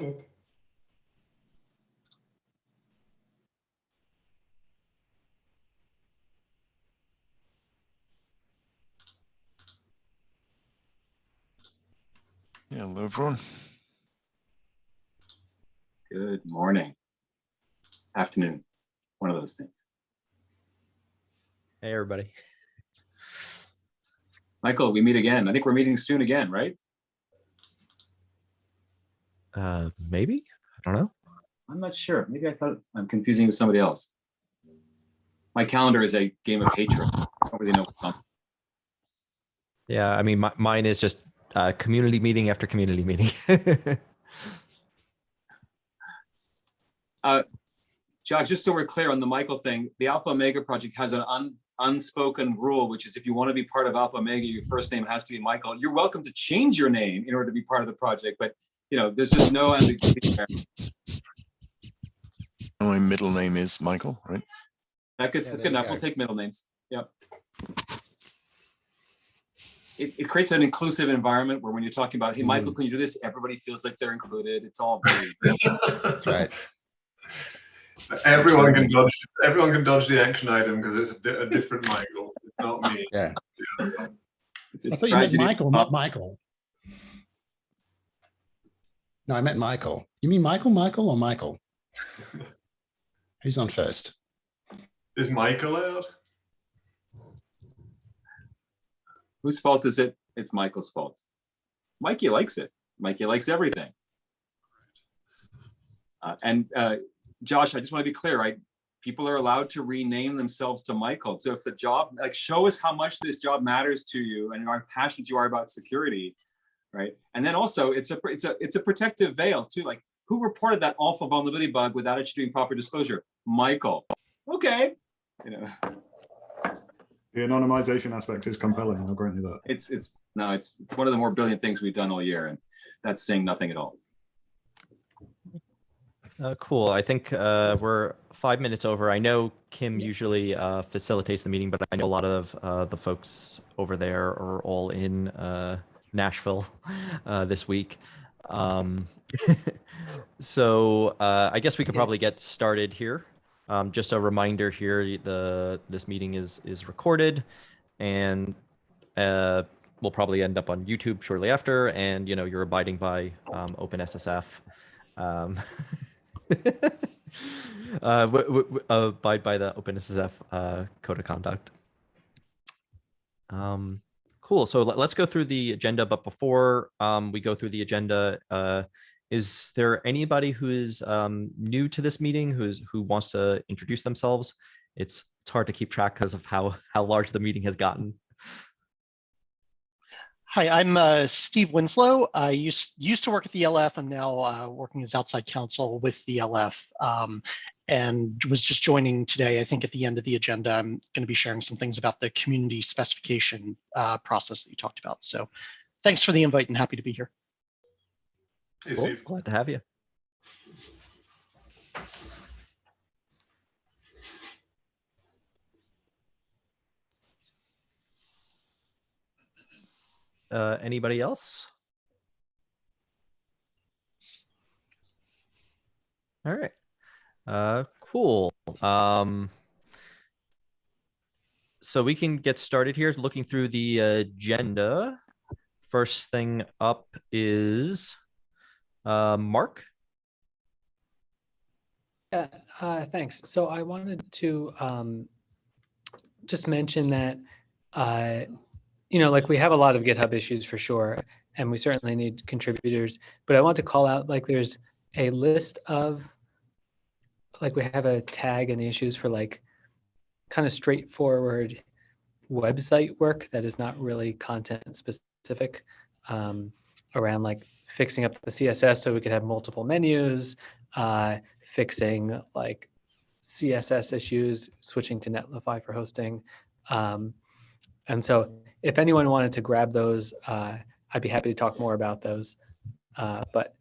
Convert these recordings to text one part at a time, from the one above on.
muted. Yeah, hello everyone. Good morning, afternoon, one of those things. Hey, everybody. Michael, we meet again. I think we're meeting soon again, right? Maybe, I don't know. I'm not sure. Maybe I thought I'm confusing with somebody else. My calendar is a game of hatred. I don't really know. Yeah, I mean, mine is just community meeting after community meeting. Josh, just so we're clear on the Michael thing, the Alpha Omega project has an unspoken rule, which is if you want to be part of Alpha Omega, your first name has to be Michael. You're welcome to change your name in order to be part of the project, but you know, there's just no ambiguity there. My middle name is Michael, right? That's good enough. We'll take middle names. Yep. It creates an inclusive environment where when you're talking about, hey, Michael, can you do this? Everybody feels like they're included. It's all very. That's right. Everyone can dodge the action item because it's a different Michael. It's not me. Yeah. I thought you meant Michael, not Michael. No, I meant Michael. You mean Michael or Michael? Who's on first? Is Mike allowed? Whose fault is it? It's Michael's fault. Mikey likes it. Mikey likes everything. Josh, I just want to be clear, right? People are allowed to rename themselves to Michael. So if the job, like, show us how much this job matters to you and how passionate you are about security, right? And then also it's a protective veil too. Like, who reported that awful vulnerability bug without it doing proper disclosure? Michael. Okay. You know. The anonymization aspect is compelling. I'll grant you that. It's one of the more brilliant things we've done all year, and that's saying nothing at all. Cool. I think we're 5 minutes over. I know Kim usually facilitates the meeting, but I know a lot of the folks over there are all in Nashville this week. So I guess we could probably get started here. Just a reminder here, this meeting is recorded, and we'll probably end up on YouTube shortly after, and you know, you're abiding by OpenSSF. Abide by the OpenSSF code of conduct. Cool. So let's go through the agenda. But before we go through the agenda, is there anybody who is new to this meeting who wants to introduce themselves? It's hard to keep track because of how large the meeting has gotten. Hi, I'm Steve Winslow. I used to work at the LF. I'm now working as outside counsel with the LF, and was just joining today. I think at the end of the agenda, I'm going to be sharing some things about the community specification process that you talked about. So thanks for the invite and happy to be here. Hey, Cool. Steve. Glad to have you. Anybody else? All right. Cool. So we can get started here looking through the agenda. First thing up is Mark. Thanks. So I wanted to just mention that you know, like, we have a lot of GitHub issues for sure, and we certainly need contributors, but I want to call out, like, there's a list of, like, we have a tag in the issues for, like, kind of straightforward website work that is not really content specific, around, like, fixing up the CSS so we could have multiple menus, fixing, like, CSS issues, switching to Netlify for hosting. And so if anyone wanted to grab those, I'd be happy to talk more about those. But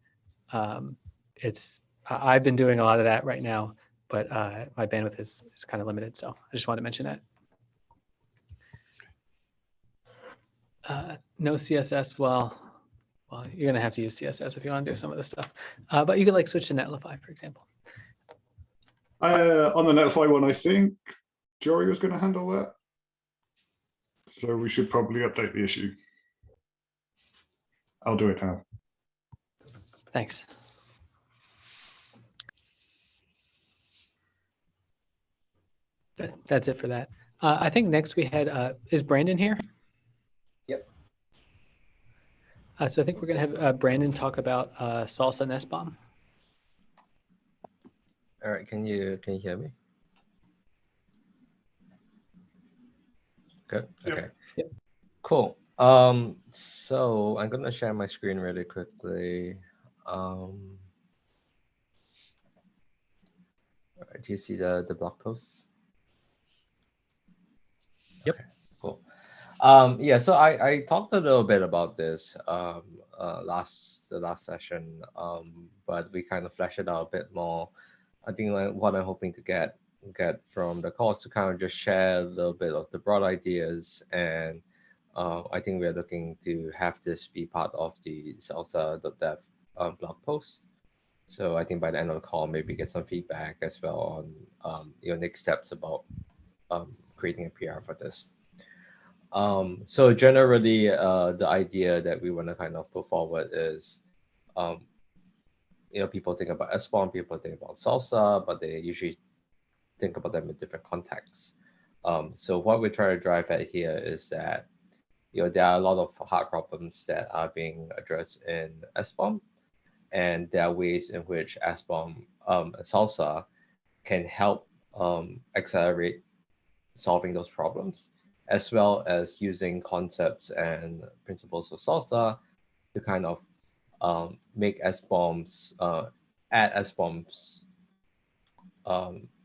I've been doing a lot of that right now, but my bandwidth is kind of limited. So I just wanted to mention that. No CSS, well, well, you're gonna have to use CSS if you want to do some of this stuff. But you could like switch to Netlify, for example. On the Netlify one, I think Jory was going to handle that. So we should probably update the issue. I'll do it now. Thanks. That's it for that. I think next we had, is Brandon here? Yep. So I think we're gonna have Brandon talk about Salsa and SBOM. All right, can you hear me? Good. Yep. Okay. Yep. Cool. So I'm gonna share my screen really quickly. All right, do you see the blog post? Yep. Okay, cool. Yeah, so I talked a little bit about this the last session, but we kind of fleshed it out a bit more. I think like what I'm hoping to get from the course to kind of just share a little bit of the broad ideas, and I think we're looking to have this be part of the salsa.dev blog post. So I think by the end of the call, maybe get some feedback as well on your next steps about creating a PR for this. So generally, the idea that we want to kind of put forward is, people think about SBOM, people think about salsa, but they usually think about them in different contexts. So what we're trying to drive at here is that, there are a lot of hard problems that are being addressed in SBOM, and there are ways in which SBOM salsa can help accelerate solving those problems, as well as using concepts and principles of salsa to kind of make SBOMs, add SBOMs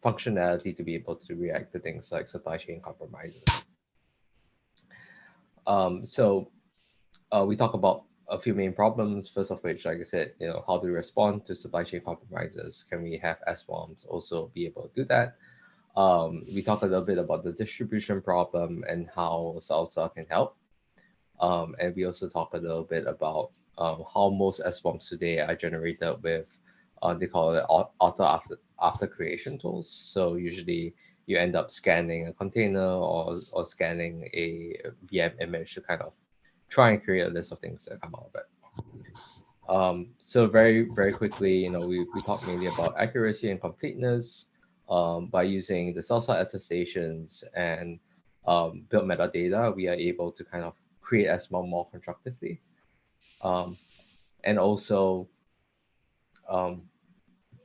functionality to be able to react to things like supply chain compromises. So we talk about a few main problems, first of which, like I said, how to respond to supply chain compromises. Can we have SBOMs also be able to do that? We talked a little bit about the distribution problem and how salsa can help. And we also talked a little bit about how most SBOMs today are generated with, they call it auto after creation tools. So usually you end up scanning a container or scanning a VM image to kind of try and create a list of things that come out of it. So very, very quickly, we talked mainly about accuracy and completeness. By using the salsa attestations and build metadata, we are able to kind of create SBOM more constructively. And also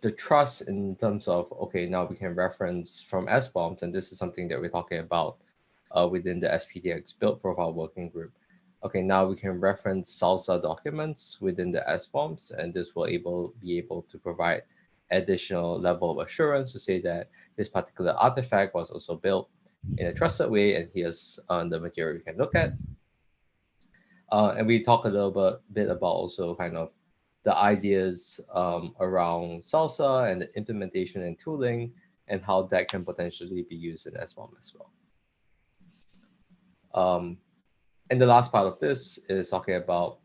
the trust in terms of, okay, now we can reference from SBOMs, and this is something that we're talking about within the SPDX build profile working group. Okay, now we can reference salsa documents within the SBOMs, and this will be able to provide additional level of assurance to say that this particular artifact was also built in a trusted way, and here's the material you can look at. And we talk a little bit about also kind of the ideas around salsa and the implementation and tooling, and how that can potentially be used in SBOM as well. And the last part of this is talking about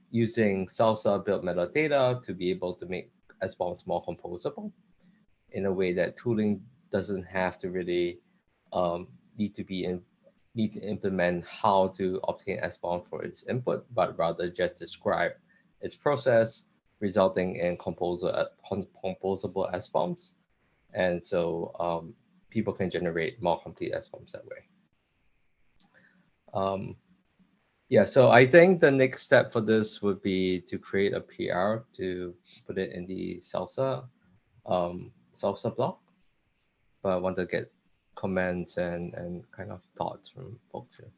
using salsa built metadata to be able to make SBOMs more composable in a way that tooling doesn't have to really need to implement how to obtain SBOM for its input, but rather just describe its process, resulting in composable SBOMs. And so people can generate more complete SBOMs that way. Yeah, so I think the next step for this would be to create a PR to put it in the salsa blog. But I want to get comments and kind of thoughts from folks here.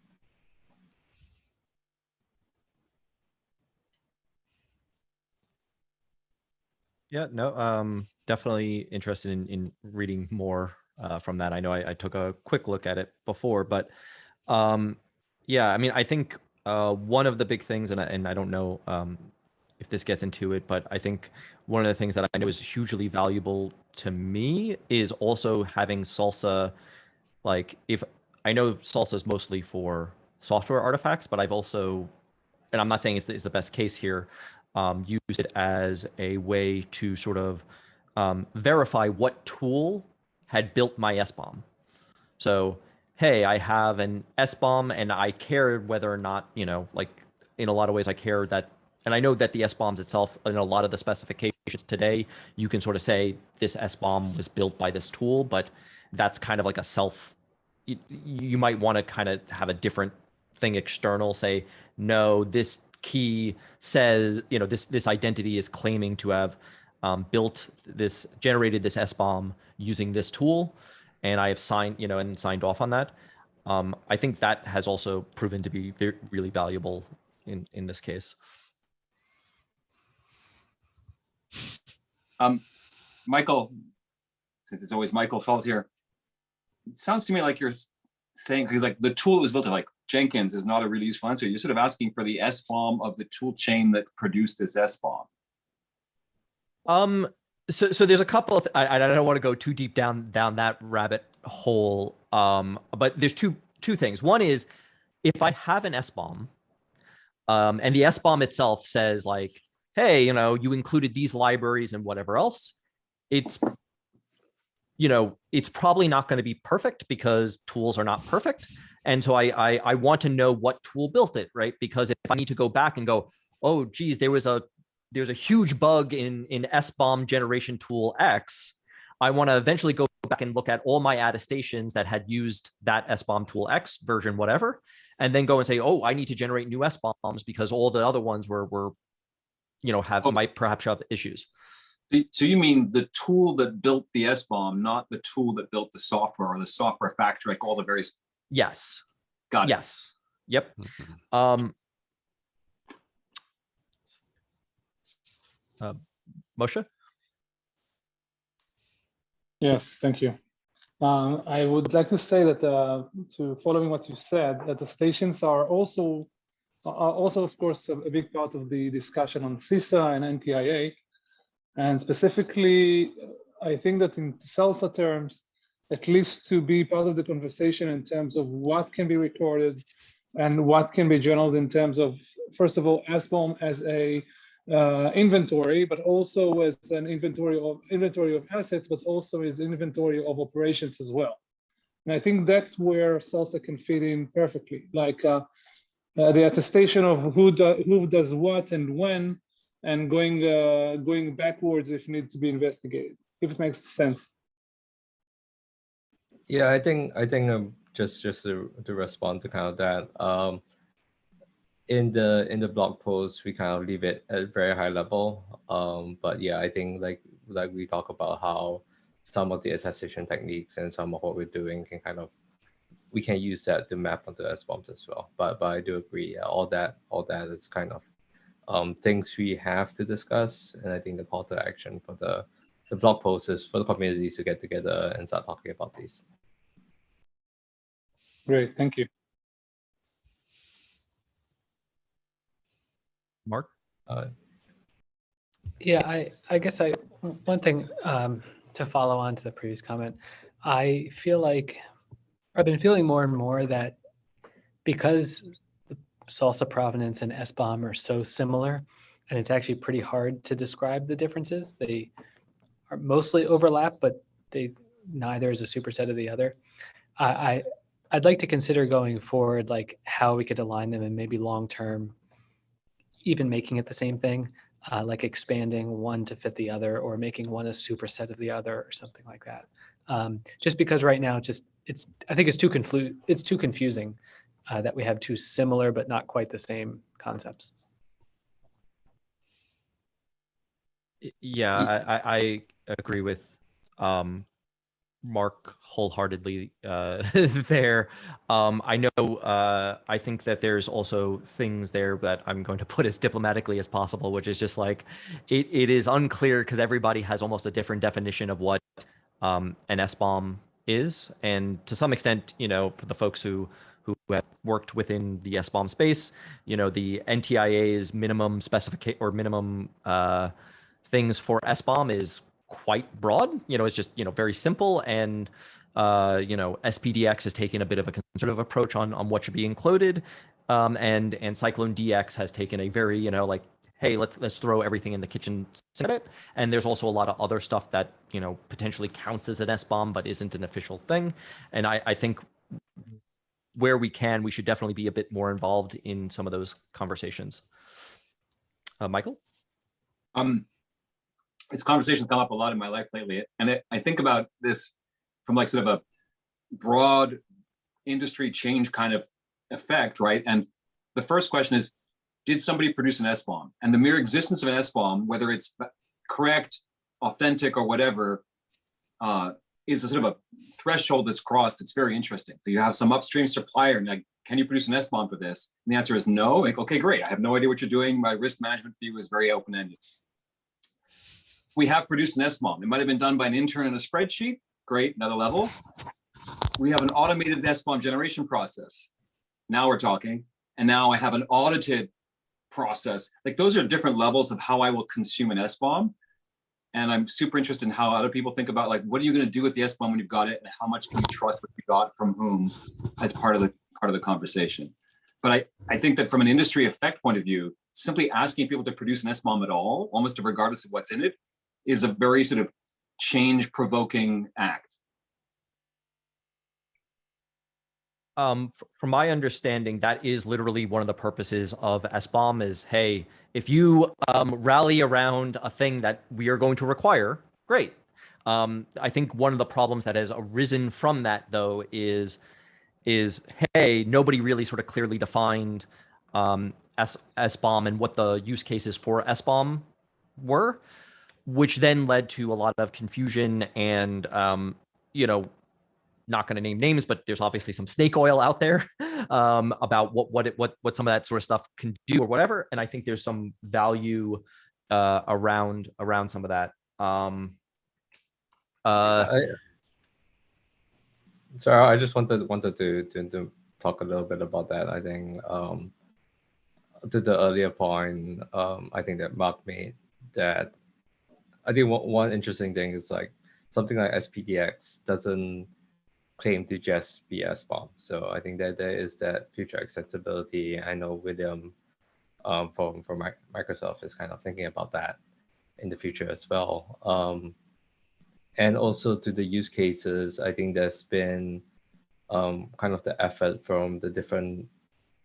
Yeah, no, definitely interested in reading more from that. I know I took a quick look at it before, but yeah, I mean, I think one of the big things, and I don't know if this gets into it, but I think one of the things that I know is hugely valuable to me is also having salsa. Like, if I know salsa is mostly for software artifacts, but I've also and I'm not saying it's the best case here, used it as a way to sort of verify what tool had built my SBOM. So, hey, I have an SBOM and I cared whether or not, like in a lot of ways I care that, and I know that the SBOMs itself, in a lot of the specifications today, you can sort of say this SBOM was built by this tool, but that's kind of like a you might want to kind of have a different thing external, say, no, this key says, this identity is claiming to have generated this SBOM using this tool, and I have signed, and signed off on that. I think that has also proven to be really valuable in this case. Michael, since it's always Michael's fault here, it sounds to me like you're saying, because like the tool that was built on like Jenkins is not a really useful answer. You're sort of asking for the SBOM of the tool chain that produced this SBOM. So there's a couple of, I don't want to go too deep down that rabbit hole. But there's two things. One is if I have an SBOM, and the SBOM itself says like, hey, you included these libraries and whatever else, it's probably not going to be perfect because tools are not perfect. And so I want to know what tool built it, right? Because if I need to go back and go, oh, geez, there's a huge bug in SBOM generation tool X, I want to eventually go back and look at all my attestations that had used that SBOM tool X version, whatever, and then go and say, oh, I need to generate new SBOMs because all the other ones might perhaps have issues. So you mean the tool that built the SBOM, not the tool that built the software or the software factory, like all the various. Yes. Got it. Yes. Yep. Moshe? Yes, thank you. I would like to say that to following what you said, that the stations are also of course a big part of the discussion on CISA and NTIA. And specifically, I think that in SLSA terms, at least to be part of the conversation in terms of what can be recorded and what can be journaled in terms of, first of all, SBOM as a inventory, but also as an inventory of assets, but also as inventory of operations as well. And I think that's where SLSA can fit in perfectly, like the attestation of who does what and when, and going backwards if need to be investigated, if it makes sense. Yeah, I think just to respond to kind of that, in the blog post we kind of leave it at very high level, but yeah, I think like we talk about how some of the attestation techniques and some of what we're doing we can use that to map onto SBOMs as well. But I do agree, yeah, all that is kind of things we have to discuss, and I think the call to action for the blog post is for the communities to get together and start talking about these. Great, thank you. Mark? Yeah, I guess one thing to follow on to the previous comment, I feel like I've been feeling more and more that because the SLSA provenance and SBOM are so similar, and it's actually pretty hard to describe the differences. They are mostly overlap, but neither is a superset of the other. I'd like to consider going forward, like how we could align them and maybe long-term, even making it the same thing, like expanding one to fit the other or making one a superset of the other or something like that. Just because right now I think it's too confusing that we have two similar but not quite the same concepts. Yeah, I agree with Mark wholeheartedly there. I know, I think that there's also things there that I'm going to put as diplomatically as possible, which is just like, it is unclear because everybody has almost a different definition of what an SBOM is. And to some extent, for the folks who have worked within the SBOM space, the NTIA's minimum specification or minimum things for SBOM is quite broad. It's just, very simple. And, SPDX has taken a bit of a conservative approach on what should be included. And Cyclone DX has taken a very, you know, like, hey, let's throw everything in the kitchen sink. And there's also a lot of other stuff that, you know, potentially counts as an SBOM but isn't an official thing. And I think where we can, we should definitely be a bit more involved in some of those conversations. Michael? This conversation come up a lot in my life lately, and I think about this from like sort of a broad industry change kind of effect, right? And the first question is, did somebody produce an SBOM? And the mere existence of an SBOM, whether it's correct, authentic, or whatever, is a sort of a threshold that's crossed. It's very interesting. So you have some upstream supplier, and like, can you produce an SBOM for this? And the answer is no. Like, okay, great. I have no idea what you're doing. My risk management view is very open-ended. We have produced an SBOM. It might have been done by an intern in a spreadsheet. Great, another level. We have an automated SBOM generation process. Now we're talking. And now I have an audited process. Like, those are different levels of how I will consume an SBOM. And I'm super interested in how other people think about, like, what are you going to do with the SBOM when you've got it, and how much can you trust what you got from whom as part of the conversation. But I think that from an industry effect point of view, simply asking people to produce an SBOM at all, almost regardless of what's in it, is a very sort of change-provoking act. From my understanding, that is literally one of the purposes of SBOM is, hey, if you rally around a thing that we are going to require, great. I think one of the problems that has arisen from that, though, is hey, nobody really sort of clearly defined SBOM and what the use cases for SBOM were, which then led to a lot of confusion and, you know, not going to name names, but there's obviously some snake oil out there about what some of that sort of stuff can do or whatever. And I think there's some value around some of that. Sorry, I just wanted to talk a little bit about that. I think to the earlier point, I think that Mark made, that I think one interesting thing is, like, something like SPDX doesn't claim to just be SBOM. So I think that there is that future accessibility. I know William from Microsoft is kind of thinking about that in the future as well. And also to the use cases, I think there's been kind of the effort from the different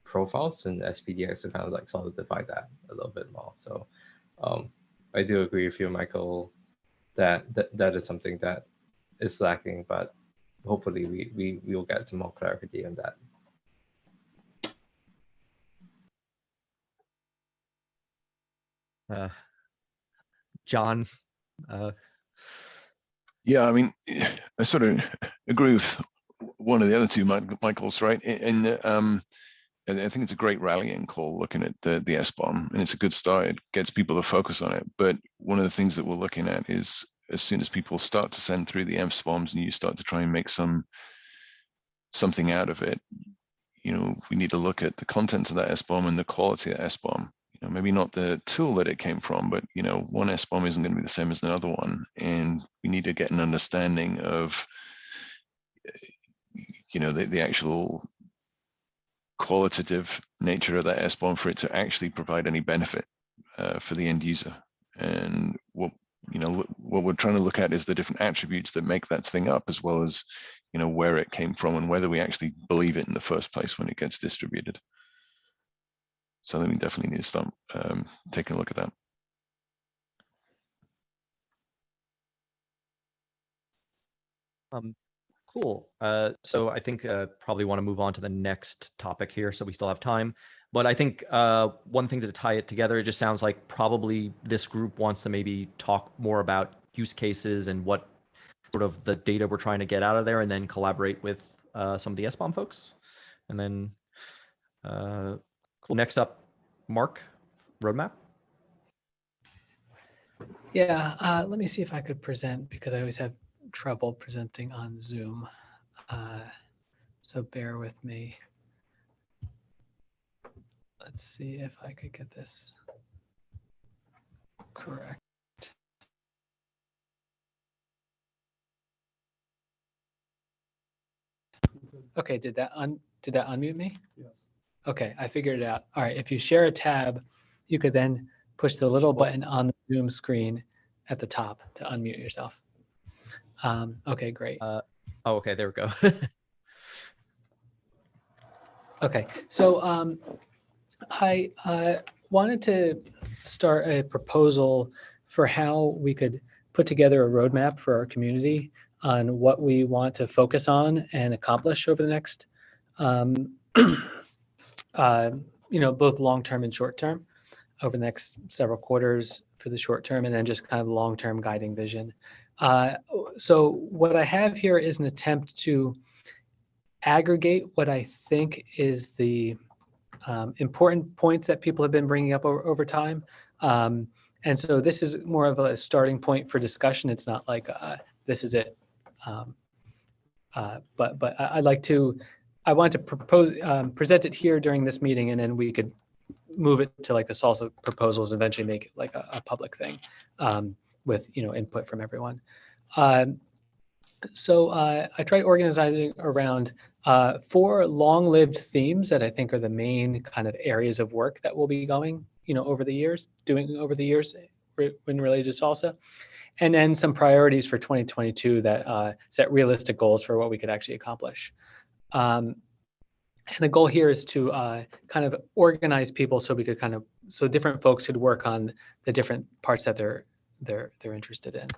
profiles in SPDX to kind of like solidify that a little bit more. So I do agree with you, Michael, that is something that is lacking, but hopefully we will get some more clarity on that. John? Yeah, I mean, I sort of agree with one of the other two Michaels, right? And I think it's a great rallying call looking at the SBOM, and it's a good start. It gets people to focus on it. But one of the things that we're looking at is, as soon as people start to send through the SBOMs and you start to try and make something out of it, you know, we need to look at the contents of that SBOM and the quality of that SBOM. You know, maybe not the tool that it came from, but, you know, one SBOM isn't going to be the same as another one. And we need to get an understanding of, you know, the actual qualitative nature of that SBOM for it to actually provide any benefit for the end user. And what we're trying to look at is the different attributes that make that thing up, as well as, you know, where it came from and whether we actually believe it in the first place when it gets distributed. So then we definitely need to start taking a look at that. Cool. So I think probably want to move on to the next topic here, so we still have time. But I think one thing to tie it together, it just sounds like probably this group wants to maybe talk more about use cases and what sort of the data we're trying to get out of there, and then collaborate with some of the SBOM folks. And then cool. Next up, Mark, roadmap. Yeah, let me see if I could present, because I always have trouble presenting on Zoom. So bear with me. Let's see if I could get this correct. Okay, did that unmute me? Yes. Okay, I figured it out. All right, if you share a tab, you could then push the little button on the Zoom screen at the top to unmute yourself. Okay, great. Oh, okay, there we go. Okay, so I wanted to start a proposal for how we could put together a roadmap for our community on what we want to focus on and accomplish over the next, both long-term and short-term, over the next several quarters for the short term, and then just kind of long-term guiding vision. So what I have here is an attempt to aggregate what I think is the important points that people have been bringing up over time. And so this is more of a starting point for discussion. It's not like this is it. But I want to propose, present it here during this meeting, and then we could move it to like the SLSA proposals and eventually make it like a public thing with input from everyone. So I tried organizing around 4 long-lived themes that I think are the main kind of areas of work that we'll be going, over the years when related to SLSA, and then some priorities for 2022 that set realistic goals for what we could actually accomplish. And the goal here is to kind of organize people so we could so different folks could work on the different parts that they're interested in.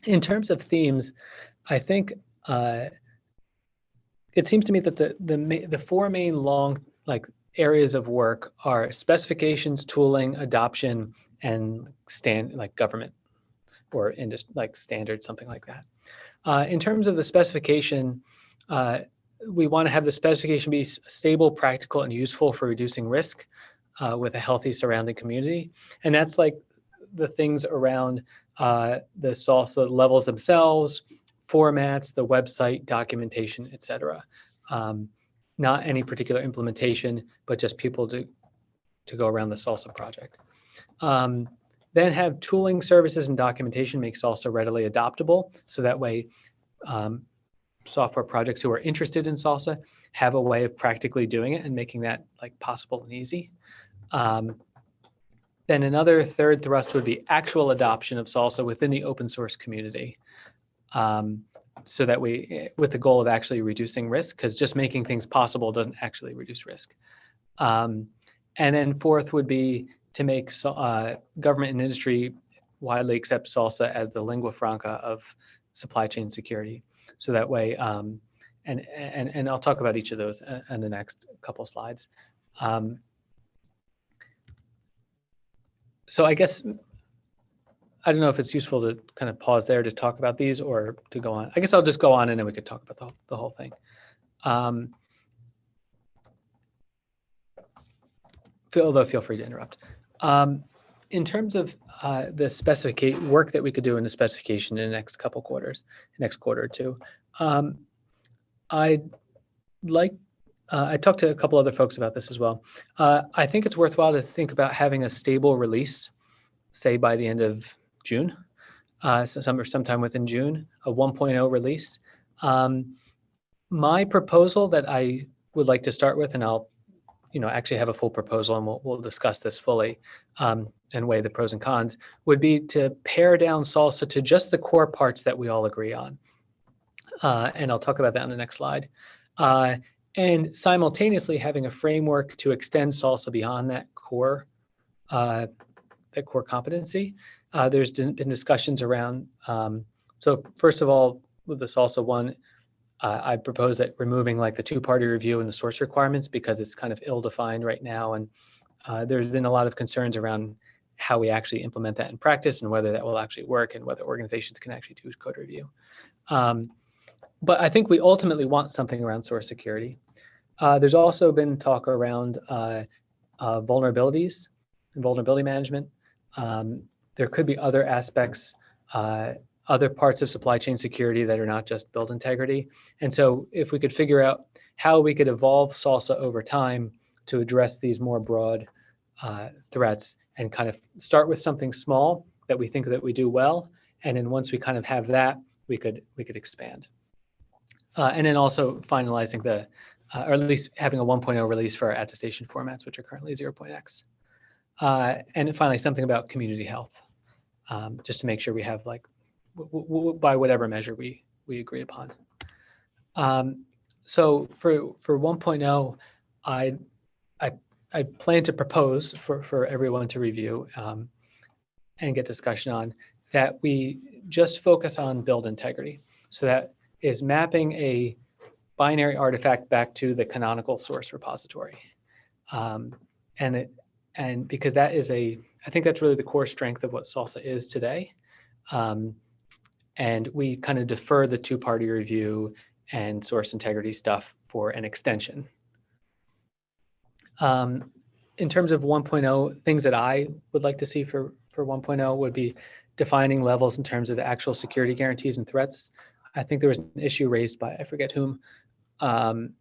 In terms of themes, I think it seems to me that the 4 main long areas of work are specifications, tooling, adoption, and government or standards, something like that. In terms of the specification, we want to have the specification be stable, practical, and useful for reducing risk with a healthy surrounding community. And that's like the things around the SLSA levels themselves, formats, the website, documentation, etc. Not any particular implementation, but just people to go around the SLSA project. Then have tooling, services, and documentation make SLSA readily adoptable. So that way, software projects who are interested in SLSA have a way of practically doing it and making that possible and easy. Then another third thrust would be actual adoption of SLSA within the open source community. So that with the goal of actually reducing risk, because just making things possible doesn't actually reduce risk. And then fourth would be to make government and industry widely accept SLSA as the lingua franca of supply chain security. So that way, and I'll talk about each of those in the next couple slides. So I guess, I don't know if it's useful to kind of pause there to talk about these or to go on. I guess I'll just go on and then we could talk about the whole thing. Although feel free to interrupt. In terms of the work that we could do in the specification in the next couple quarters, next quarter or two, I talked to a couple other folks about this as well. I think it's worthwhile to think about having a stable release, say by the end of June, sometime within June, a 1.0 release. My proposal that I would like to start with, and I'll actually have a full proposal and we'll discuss this fully and weigh the pros and cons, would be to pare down SLSA to just the core parts that we all agree on. And I'll talk about that on the next slide. And simultaneously having a framework to extend SLSA beyond that core competency. There's been discussions around, so first of all, with the SLSA 1, I propose that removing the 2-party review and the source requirements because it's kind of ill-defined right now. And there's been a lot of concerns around how we actually implement that in practice and whether that will actually work and whether organizations can actually do code review. But I think we ultimately want something around source security. There's also been talk around vulnerabilities and vulnerability management. There could be other aspects, other parts of supply chain security that are not just build integrity. And so if we could figure out how we could evolve SLSA over time to address these more broad threats and kind of start with something small that we think that we do well. And then once we kind of have that, we could expand. And then also finalizing or at least having a 1.0 release for our attestation formats, which are currently 0.x. And finally, something about community health, just to make sure we have like, by whatever measure we agree upon. So for 1.0, I plan to propose for everyone to review and get discussion on that we just focus on build integrity. So that is mapping a binary artifact back to the canonical source repository. And because that is I think that's really the core strength of what SLSA is today. And we kind of defer the two-party review and source integrity stuff for an extension. In terms of 1.0, things that I would like to see for 1.0 would be defining levels in terms of the actual security guarantees and threats. I think there was an issue raised by, I forget whom, around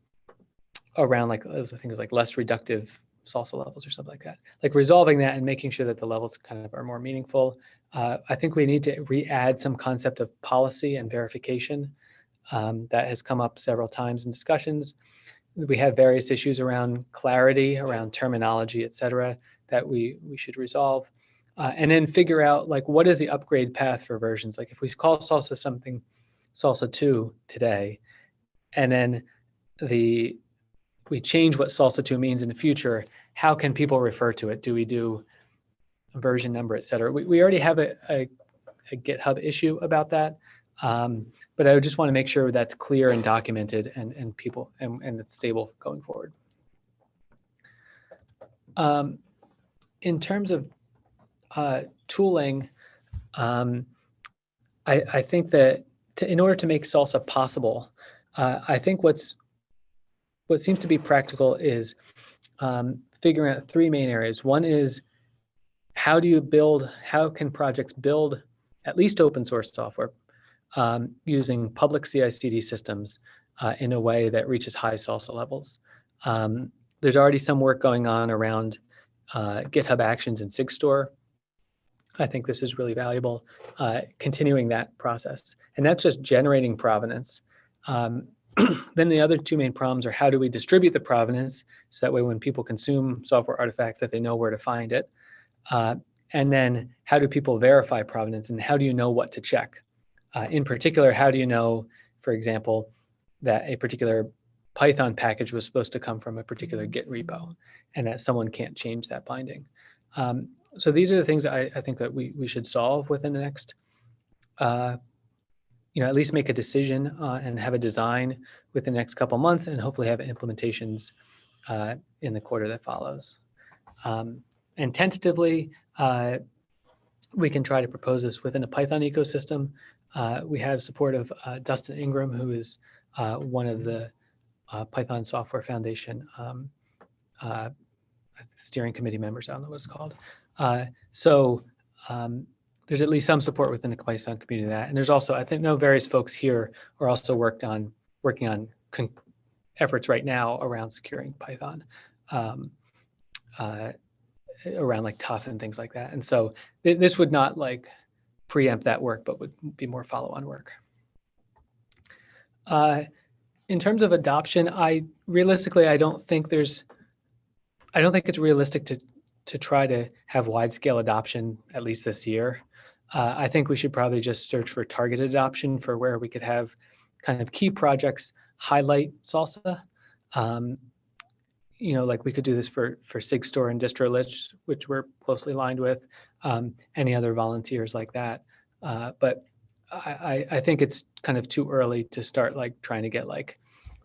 like, I think it was like less reductive SLSA levels or something like that. Like resolving that and making sure that the levels kind of are more meaningful. I think we need to re-add some concept of policy and verification. That has come up several times in discussions. We have various issues around clarity, around terminology, et cetera, that we should resolve. And then figure out like, what is the upgrade path for versions? Like if we call SLSA something, SLSA 2 today, and then we change what SLSA 2 means in the future, how can people refer to it? Do we do a version number, et cetera? We already have a GitHub issue about that. But I just want to make sure that's clear and documented and people and it's stable going forward. In terms of tooling, I think that in order to make SLSA possible, I think what seems to be practical is figuring out three main areas. One is how can projects build at least open source software using public CI/CD systems in a way that reaches high SLSA levels. There's already some work going on around GitHub Actions and SigStore. I think this is really valuable, continuing that process. And that's just generating provenance. Then the other two main problems are how do we distribute the provenance so that way when people consume software artifacts that they know where to find it. And then how do people verify provenance and how do you know what to check? In particular, how do you know, for example, that a particular Python package was supposed to come from a particular Git repo and that someone can't change that binding? So these are the things I think that we should solve within the next, at least make a decision and have a design within the next couple months and hopefully have implementations in the quarter that follows. And tentatively, we can try to propose this within a Python ecosystem. We have support of Dustin Ingram, who is one of the Python Software Foundation steering committee members. I don't know what it's called. So there's at least some support within the Python community of that. And there's also, I think, various folks here are also working on efforts right now around securing Python, around like tough and things like that. And so this would not like preempt that work, but would be more follow-on work. In terms of adoption, realistically, I don't think it's realistic to try to have wide-scale adoption at least this year. I think we should probably just search for targeted adoption for where we could have kind of key projects highlight SLSA. Like we could do this for SigStore and DistroLich, which we're closely aligned with, any other volunteers like that. But I think it's kind of too early to start like trying to get like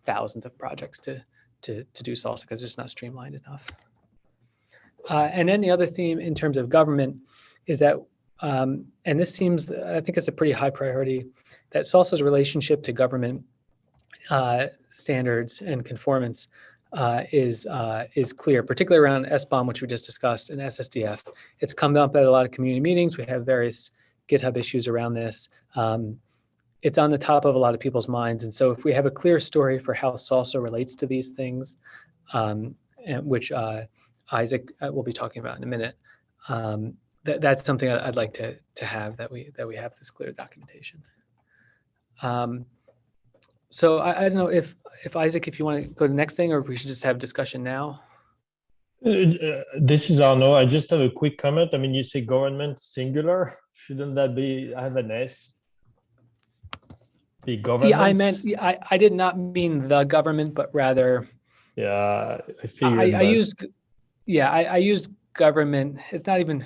thousands of projects to do SLSA because it's not streamlined enough. And then the other theme in terms of government is that, and this seems, I think it's a pretty high priority, that SLSA's relationship to government standards and conformance is clear, particularly around SBOM, which we just discussed, and SSDF. It's come up at a lot of community meetings. We have various GitHub issues around this. It's on the top of a lot of people's minds. And so if we have a clear story for how SLSA relates to these things, and which Isaac will be talking about in a minute, that's something I'd like to have, that we have this clear documentation. So I don't know if Isaac, if you want to go to the next thing, or if we should just have discussion now. This is Arnaud. I just have a quick comment. I mean, you say government singular. Shouldn't that be have an S? Be government? Yeah, I meant, I did not mean the government, but rather. Yeah, I figured. I used, yeah, I used government. It's not even,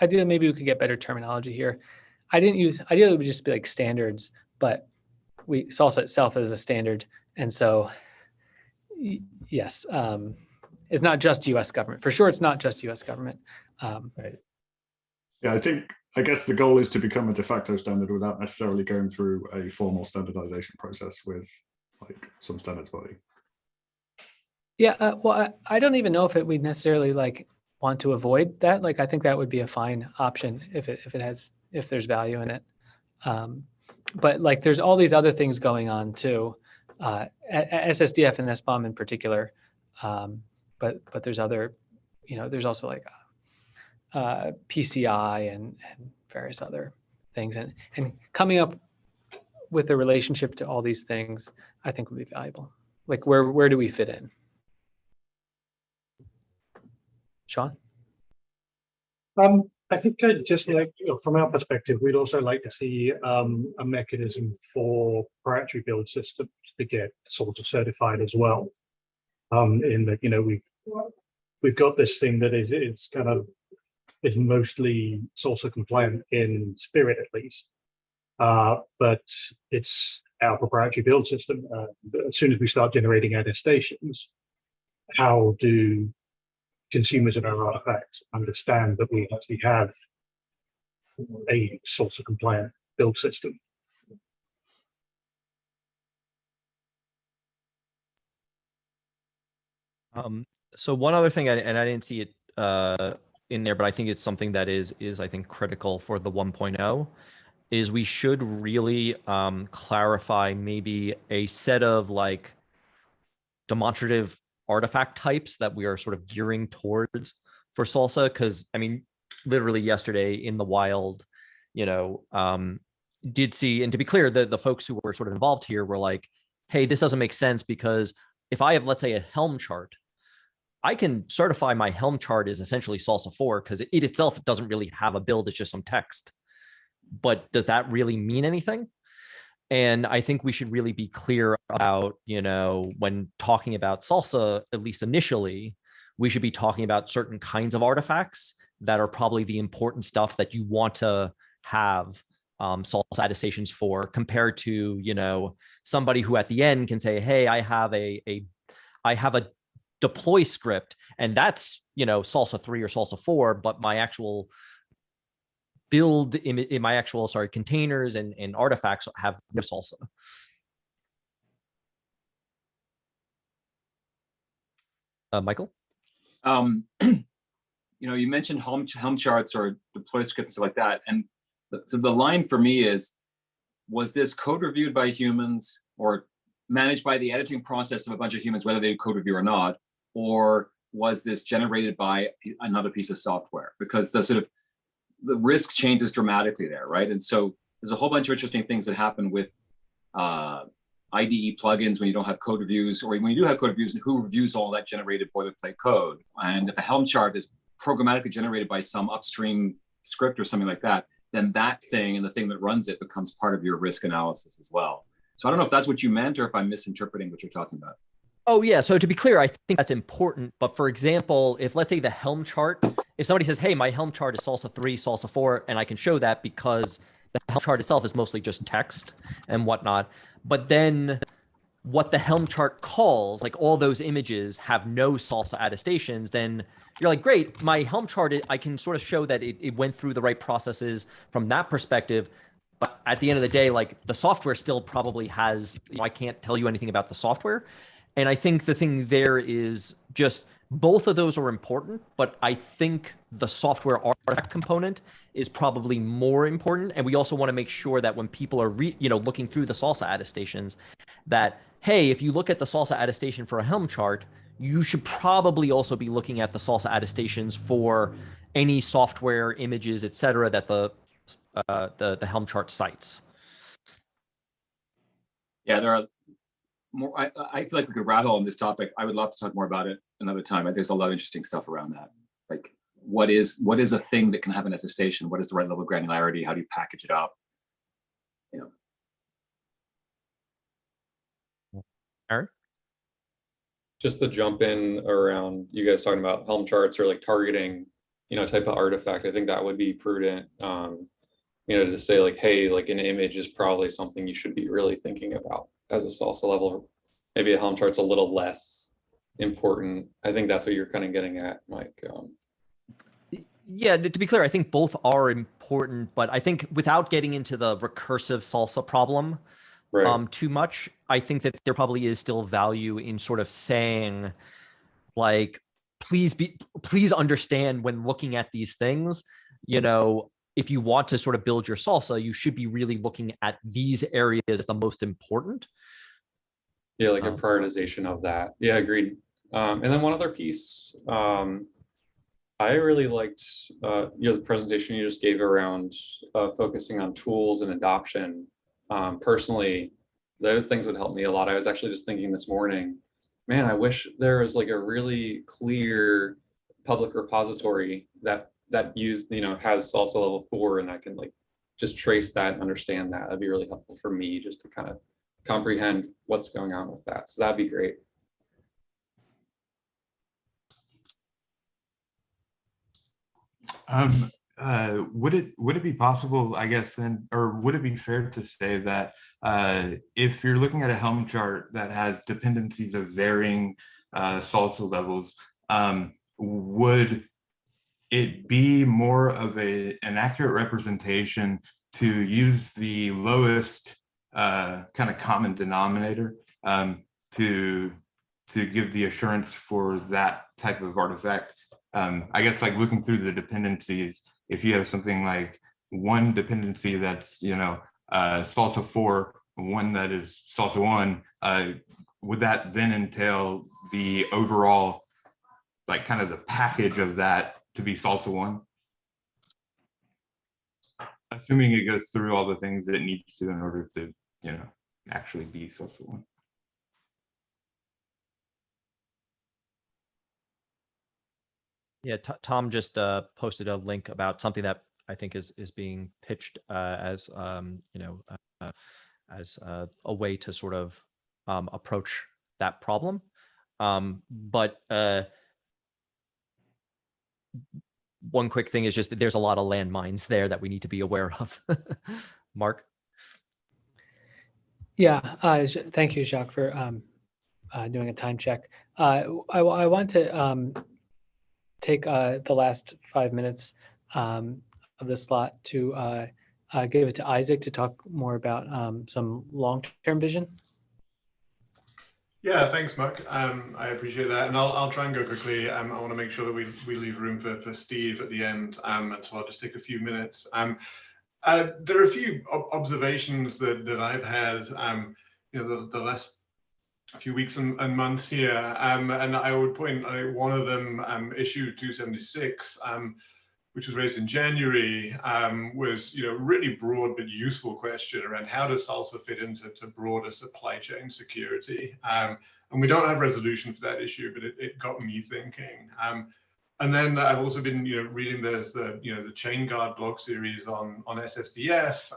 ideally, maybe we could get better terminology here. I didn't use, ideally it would just be like standards, but SLSA itself is a standard. And so, yes, it's not just US government. For sure, it's not just US government. Right. Yeah, I guess the goal is to become a de facto standard without necessarily going through a formal standardization process with like some standards body. Yeah, well, I don't even know if we necessarily like want to avoid that. Like, I think that would be a fine option if there's value in it. But like, there's all these other things going on too, SSDF and SBOM in particular. But there's other, there's also like PCI and various other things, and coming up with a relationship to all these things, I think would be valuable. Like, where do we fit in? Sean? I think I'd just like, from our perspective, we'd also like to see a mechanism for proprietary build systems to get sort of certified as well. In that, we've got this thing that is kind of is mostly SLSA compliant in spirit, at least, but it's our proprietary build system. As soon as we start generating attestations, how do consumers of our artifacts understand that we actually have a SLSA compliant build system? So one other thing, and I didn't see it in there, but I think it's something that is I think critical for the 1.0, is we should really clarify maybe a set of like demonstrative artifact types that we are sort of gearing towards for SLSA. Because I mean, literally yesterday in the wild, did see, and to be clear, the folks who were sort of involved here were like, hey, this doesn't make sense, because if I have, let's say, a Helm chart, I can certify my Helm chart is essentially SLSA 4 because it itself doesn't really have a build, it's just some text. But does that really mean anything? And I think we should really be clear about, when talking about SLSA, at least initially, we should be talking about certain kinds of artifacts that are probably the important stuff that you want to have SLSA attestations for, compared to, somebody who at the end can say, hey, I have a deploy script, and that's, SLSA 3 or SLSA 4, but my actual build in my actual, containers and artifacts have no SLSA. Michael? You mentioned Helm charts or deploy scripts like that. And so the line for me is, was this code reviewed by humans or managed by the editing process of a bunch of humans, whether they code review or not, or was this generated by another piece of software? Because the risk changes dramatically there, right? And so there's a whole bunch of interesting things that happen with IDE plugins when you don't have code reviews, or when you do have code reviews, and who reviews all that generated boilerplate code. And if a Helm chart is programmatically generated by some upstream script or something like that, then that thing and the thing that runs it becomes part of your risk analysis as well. So I don't know if that's what you meant or if I'm misinterpreting what you're talking about. Oh, yeah. So to be clear, I think that's important. But for example, if let's say the Helm chart, if somebody says, hey, my Helm chart is SLSA 3, SLSA 4, and I can show that because the Helm chart itself is mostly just text and whatnot. But then what the Helm chart calls, like all those images have no SLSA attestations, then you're like, great, my Helm chart, I can sort of show that it went through the right processes from that perspective. But at the end of the day, like the software still probably has, I can't tell you anything about the software. And I think the thing there is just both of those are important, but I think the software artifact component is probably more important. And we also want to make sure that when people are looking through the SLSA attestations, that, hey, if you look at the SLSA attestation for a Helm chart, you should probably also be looking at the SLSA attestations for any software, images, et cetera, that the Helm chart cites. Yeah, I think that's a good point. I think, I think the point is, is that, you know, we have this thing that is Yeah, there are more. I feel like we could rattle on this topic. I would love to talk more about it another time. There's a lot of interesting stuff around that. Like, what is a thing that can have an attestation? What is the right level of granularity? How do you package it up? You know. Aaron? Just to jump in around you guys talking about Helm charts or like targeting, type of artifact, I think that would be prudent, to say like, hey, like an image is probably something you should be really thinking about as a SLSA level. Maybe a Helm chart's a little less important. I think that's what you're kind of getting at, Mike. Yeah, to be clear, I think both are important, but I think without getting into the recursive SLSA problem too much, I think that there probably is still value in sort of saying, like, please understand when looking at these things, if you want to sort of build your SLSA, you should be really looking at these areas as the most important. Yeah, like a prioritization of that. Yeah, agreed. And then one other piece, I really liked the presentation you just gave around focusing on tools and adoption. Personally, those things would help me a lot. I was actually just thinking this morning, man, I wish there was like a really clear public repository that has SLSA level 4, and I can like just trace that and understand that. That'd be really helpful for me just to kind of comprehend what's going on with that. So that'd be great. Would it be possible, I guess, then, or would it be fair to say that if you're looking at a Helm chart that has dependencies of varying SLSA levels, would it be more of an accurate representation to use the lowest kind of common denominator to give the assurance for that type of artifact? I guess like looking through the dependencies, if you have something like one dependency that's, SLSA 4, one that is SLSA 1, would that then entail the overall, like kind of the package of that to be SLSA 1? Assuming it goes through all the things that it needs to in order to, actually be SLSA 1. Yeah, Tom just posted a link about something that I think is being pitched as as a way to sort of approach that problem. But one quick thing is just that there's a lot of landmines there that we need to be aware of. Mark? Yeah, thank you, Jacques, for doing a time check. I want to take the last 5 minutes of the slot to give it to Isaac to talk more about some long-term vision. Yeah, thanks, Mark. I appreciate that, and I'll try and go quickly. I want to make sure that we leave room for Steve at the end, and so I'll just take a few minutes. There are a few observations that I've had, the last few weeks and months here, and I would point one of them, issue 276, which was raised in January, was really broad but useful question around how does SLSA fit into broader supply chain security, and we don't have resolution for that issue, but it got me thinking. And then I've also been reading the Chain Guard blog series on SSDF.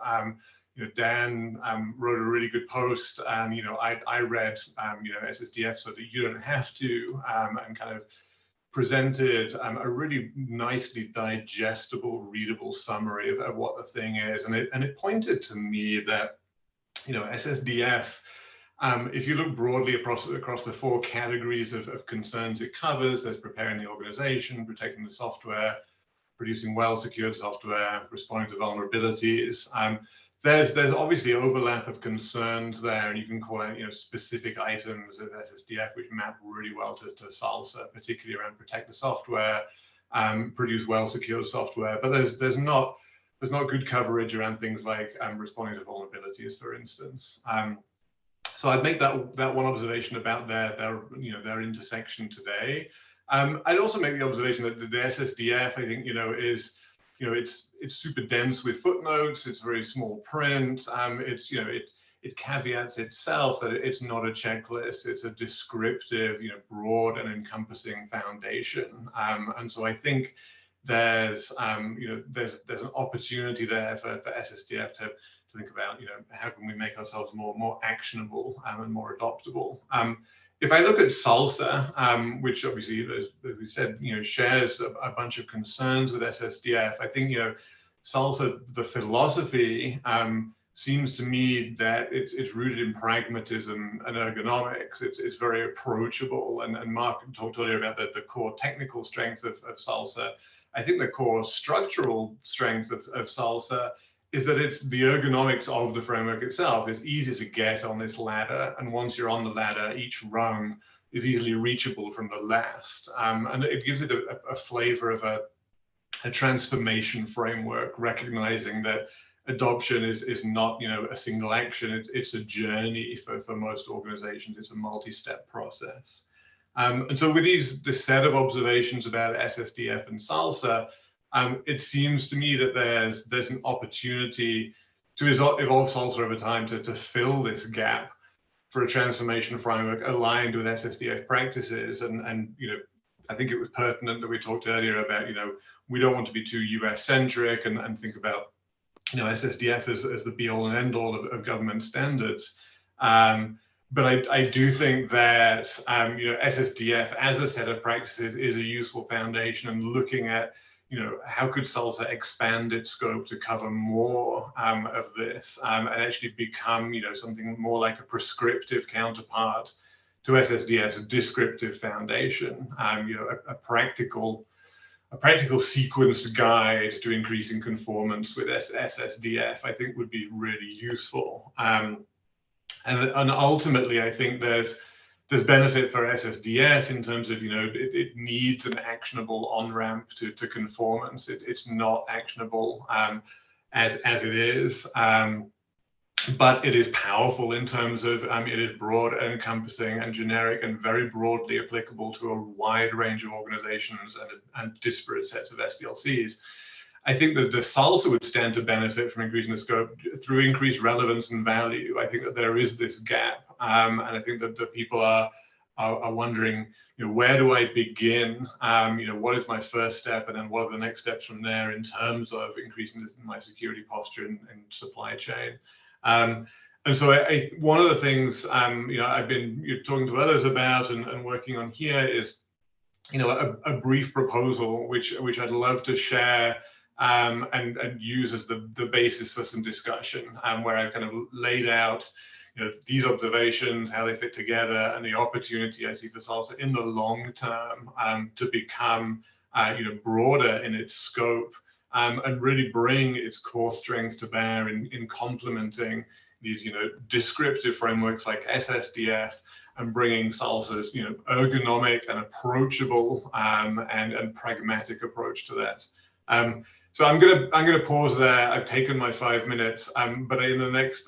Dan wrote a really good post, and I read SSDF so that you don't have to, and kind of presented a really nicely digestible, readable summary of what the thing is, and it pointed to me that SSDF, if you look broadly across the 4 categories of concerns it covers, there's preparing the organization, protecting the software, producing well-secured software, responding to vulnerabilities. There's obviously overlap of concerns there, and you can call out specific items of SSDF which map really well to SLSA, particularly around protect the software, produce well-secured software. But there's not good coverage around things like responding to vulnerabilities, for instance. So I'd make that one observation about their intersection today. I'd also make the observation that the SSDF, I think, is it's super dense with footnotes. It's very small print. it caveats itself that it's not a checklist, it's a descriptive, broad and encompassing foundation. And so I think there's there's an opportunity there for SSDF to think about, how can we make ourselves more actionable and more adoptable. If I look at SLSA, which obviously, as we said, shares a bunch of concerns with SSDF, I think, SLSA, the philosophy, seems to me that it's rooted in pragmatism and ergonomics. It's very approachable. And Mark talked earlier about the core technical strengths of SLSA. I think the core structural strength of SLSA is that it's the ergonomics of the framework itself. It's easy to get on this ladder, and once you're on the ladder, each rung is easily reachable from the last. And it gives it a flavor of a transformation framework, recognizing that adoption is not a single action. It's a journey for most organizations. It's a multi-step process. And so with this set of observations about SSDF and SLSA, it seems to me that there's an opportunity to evolve SLSA over time to fill this gap for a transformation framework aligned with SSDF practices. And I think it was pertinent that we talked earlier about, we don't want to be too US centric and think about, SSDF as the be all and end all of government standards. But I do think that, SSDF as a set of practices is a useful foundation, and looking at, how could SLSA expand its scope to cover more of this and actually become, something more like a prescriptive counterpart to SSDF's descriptive foundation, a practical sequenced guide to increasing conformance with SSDF, I think would be really useful. And ultimately, I think there's benefit for SSDF in terms of, it needs an actionable on-ramp to conformance. It's not actionable as it is, but it is powerful in terms of, it is broad and encompassing and generic and very broadly applicable to a wide range of organizations and disparate sets of SDLCs. I think that the SLSA would stand to benefit from increasing the scope through increased relevance and value. I think that there is this gap, and I think that the people are wondering, where do I begin? What is my first step, and then what are the next steps from there in terms of increasing my security posture and supply chain? And so one of the things I've been talking to others about and working on here is a brief proposal which I'd love to share and use as the basis for some discussion, where I've kind of laid out these observations, how they fit together, and the opportunity I see for SLSA in the long term to become broader in its scope and really bring its core strengths to bear in complementing these descriptive frameworks like SSDF, and bringing SLSA's ergonomic and approachable and pragmatic approach to that. So I'm gonna pause there. I've taken my 5 minutes, but in the next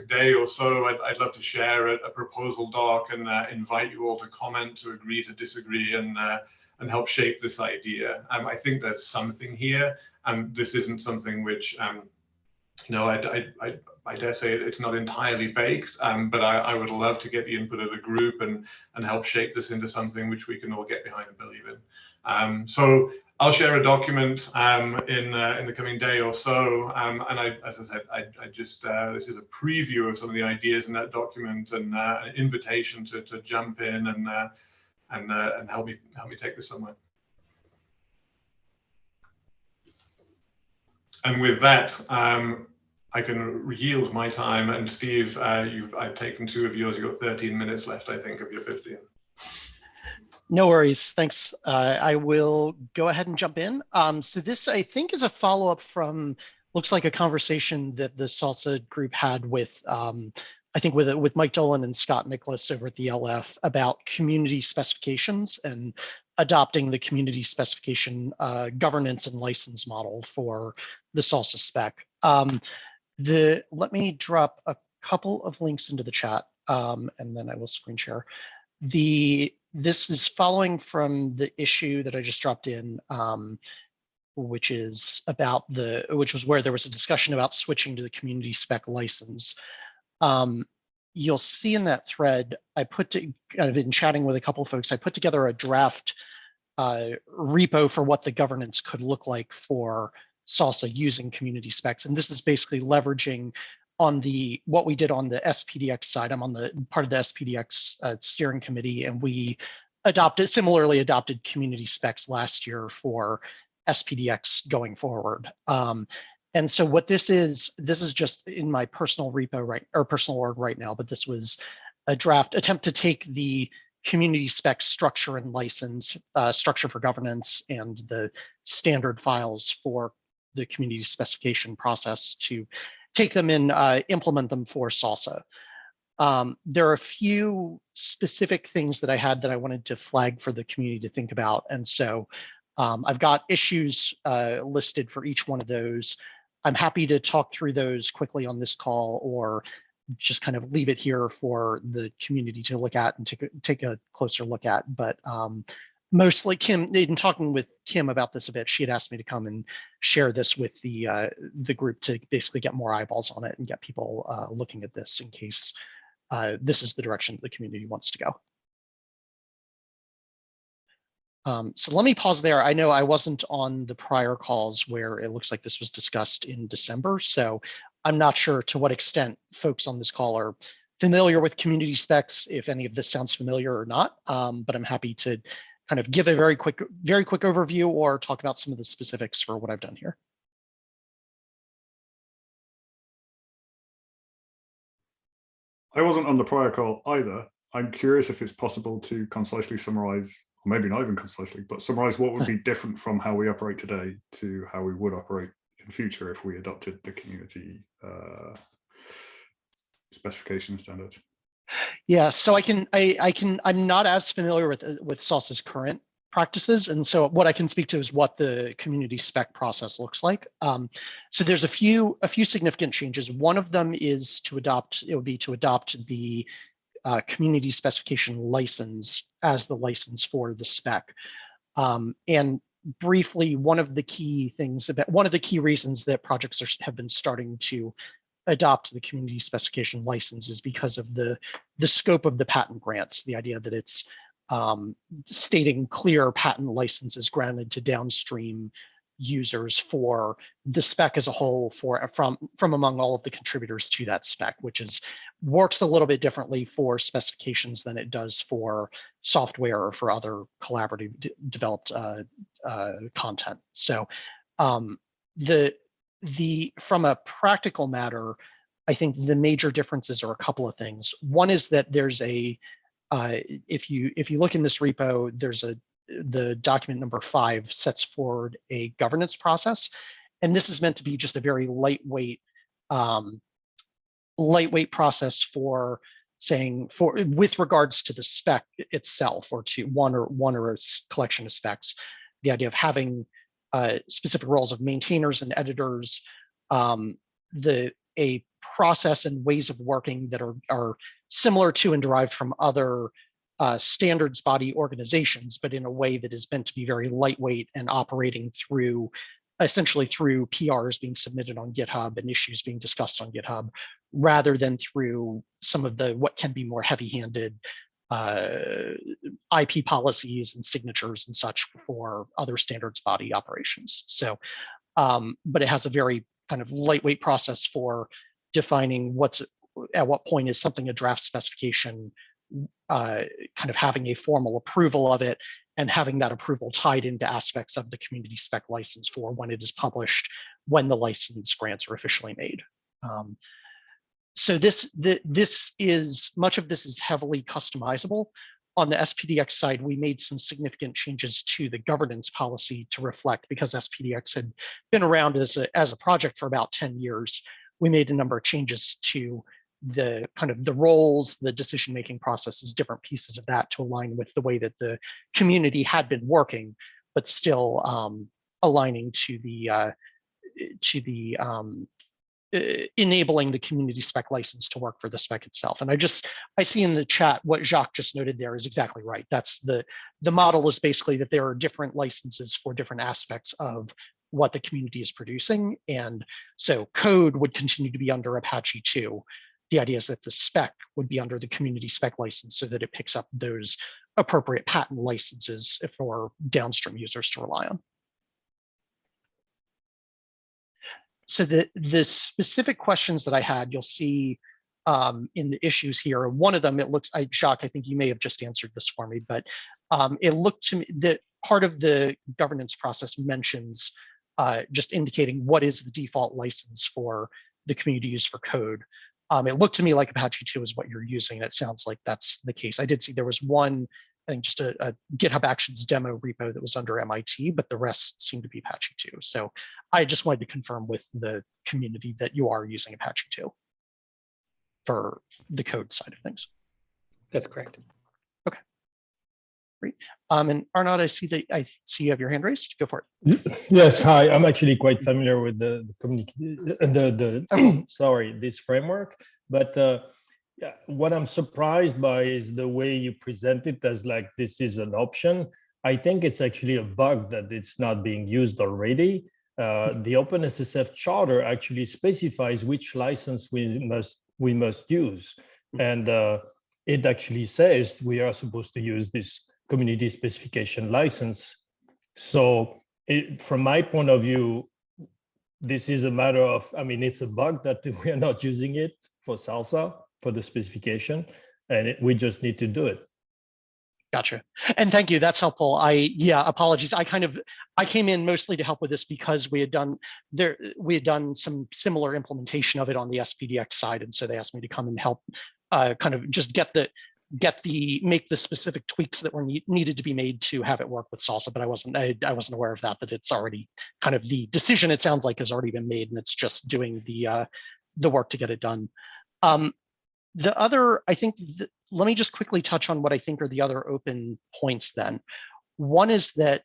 day or so, I'd love to share a proposal doc and invite you all to comment, to agree, to disagree, and help shape this idea. I think there's something here, and this isn't something which I dare say it's not entirely baked, but I would love to get the input of the group and help shape this into something which we can all get behind and believe in. So I'll share a document in the coming day or so, and as I said, I just this is a preview of some of the ideas in that document, and an invitation to jump in and help me take this somewhere. And with that, I can yield my time. And Steve, I've taken 2 of yours. You've got 13 minutes left, I think, of your 15. No worries, thanks. I will go ahead and jump in. So this, I think, is a follow-up from, looks like a conversation that the SLSA group had with, I think with Mike Dolan and Scott Nicholas over at the LF about community specifications and adopting the community specification governance and license model for the SLSA spec. Let me drop a couple of links into the chat, and then I will screen share. This is following from the issue that I just dropped in which was where there was a discussion about switching to the community spec license. You'll see in that thread, I kind of in chatting with a couple of folks, I put together a draft repo for what the governance could look like for SLSA using community specs. And this is basically leveraging on what we did on the SPDX side. I'm on the part of the SPDX steering committee, and we similarly adopted community specs last year for SPDX going forward. And so what this is just in my personal repo personal org right now, but this was a draft attempt to take the community spec structure and license, structure for governance, and the standard files for the community specification process to take them and implement them for SLSA. There are a few specific things that I had that I wanted to flag for the community to think about. And so I've got issues listed for each one of those. I'm happy to talk through those quickly on this call, or just kind of leave it here for the community to look at and take a closer look at. But mostly Kim, in talking with Kim about this a bit, she had asked me to come and share this with the group to basically get more eyeballs on it and get people looking at this in case this is the direction the community wants to go. So let me pause there. I know I wasn't on the prior calls where it looks like this was discussed in December, so I'm not sure to what extent folks on this call are familiar with community specs, if any of this sounds familiar or not, but I'm happy to kind of give a very quick overview or talk about some of the specifics for what I've done here. I wasn't on the prior call either. I'm curious if it's possible to concisely summarize, or maybe not even concisely, but summarize what would be different from how we operate today to how we would operate in the future if we adopted the community specification standards. Yeah, so I'm not as familiar with SLSA's current practices, and so what I can speak to is what the community spec process looks like. So there's a few significant changes. One of them is to adopt the community specification license as the license for the spec. And briefly, one of the key reasons that projects have been starting to adopt the community specification license is because of the scope of the patent grants, the idea that it's stating clear patent licenses granted to downstream users for the spec as a whole, from among all of the contributors to that spec, which works a little bit differently for specifications than it does for software or for other collaborative developed content. So from a practical matter, I think the major differences are a couple of things. One is that there's if you look in this repo, the document number 5 sets forward a governance process, and this is meant to be just a very lightweight process for saying with regards to the spec itself, or to one or a collection of specs. The idea of having specific roles of maintainers and editors, a process and ways of working that are similar to and derived from other standards body organizations, but in a way that is meant to be very lightweight and operating essentially through PRs being submitted on GitHub and issues being discussed on GitHub, rather than through some of what can be more heavy-handed IP policies and signatures and such for other standards body operations. So, but it has a very kind of lightweight process for defining at what point is something a draft specification, kind of having a formal approval of it, and having that approval tied into aspects of the community spec license for when it is published, when the license grants are officially made. So much of this is heavily customizable. On the SPDX side, we made some significant changes to the governance policy to reflect, because SPDX had been around as a project for about 10 years. We made a number of changes to the kind of the roles, the decision-making processes, different pieces of that to align with the way that the community had been working, but still aligning to the enabling the community spec license to work for the spec itself. And I see in the chat what Jacques just noted there is exactly right. That's the model is basically that there are different licenses for different aspects of what the community is producing. And so code would continue to be under Apache 2. The idea is that the spec would be under the community spec license so that it picks up those appropriate patent licenses for downstream users to rely on. So the specific questions that I had, you'll see in the issues here. One of them, it looks, Jacques, I think you may have just answered this for me, but it looked to me that part of the governance process mentions just indicating what is the default license for the community use for code. It looked to me like Apache 2 is what you're using, and it sounds like that's the case. I did see there was one, I think just a GitHub Actions demo repo that was under MIT, but the rest seemed to be Apache 2. So I just wanted to confirm with the community that you are using Apache 2 for the code side of things. That's correct. Okay, great. And Arnaud, I see you have your hand raised. Go for it. Yes, hi. I'm actually quite familiar with the sorry, this framework, but yeah, what I'm surprised by is the way you present it as like this is an option. I think it's actually a bug that it's not being used already. The OpenSSF charter actually specifies which license we must use, and it actually says we are supposed to use this community specification license. So from my point of view, this is a matter of, I mean, it's a bug that we are not using it for SLSA, for the specification, and we just need to do it. Gotcha. And thank you. That's helpful. Yeah, apologies. I came in mostly to help with this because we had done some similar implementation of it on the SPDX side, and so they asked me to come and help kind of just make the specific tweaks that were needed to be made to have it work with SLSA, but I wasn't aware of that it's already kind of the decision, it sounds like, has already been made, and it's just doing the work to get it done. The other, I think, let me just quickly touch on what I think are the other open points then. One is that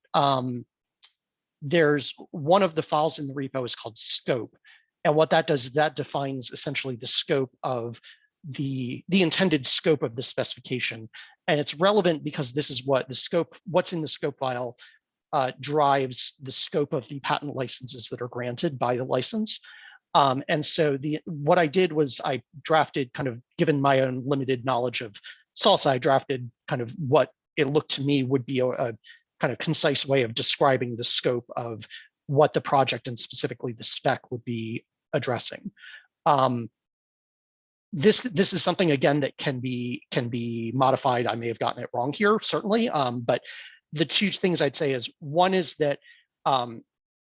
there's one of the files in the repo is called scope. And what that does is that defines essentially the scope of the intended scope of the specification. And it's relevant because this is what the scope, what's in the scope file drives the scope of the patent licenses that are granted by the license. And so what I did was I drafted, kind of given my own limited knowledge of SLSA, I drafted kind of what it looked to me would be a kind of concise way of describing the scope of what the project and specifically the spec would be addressing. This is something, again, that can be modified. I may have gotten it wrong here, certainly, but the two things I'd say is, one is that